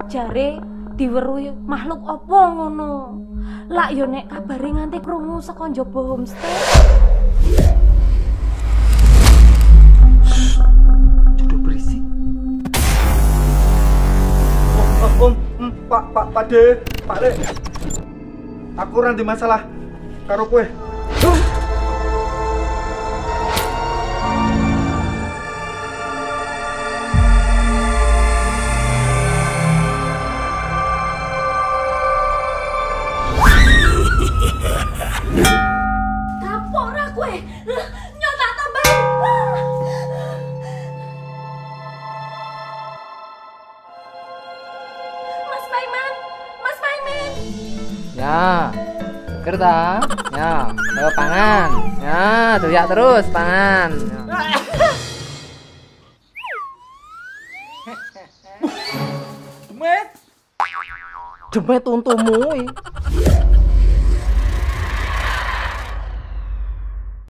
Jare diweruhi makhluk apa ngono. Lak yo nek kabare nganti krungu saka njaba homestay. Jodoh berisik. Pak De, Pak Le. Aku ora ndek masalah karo kowe. Kapok ra kowe. Nyotak tambah. Mas Paiman, Mas Paiman. Ya, kerta. Ya, ayo pangan. Ya, doyak terus pangan. Ya. Demet. Demet untumu.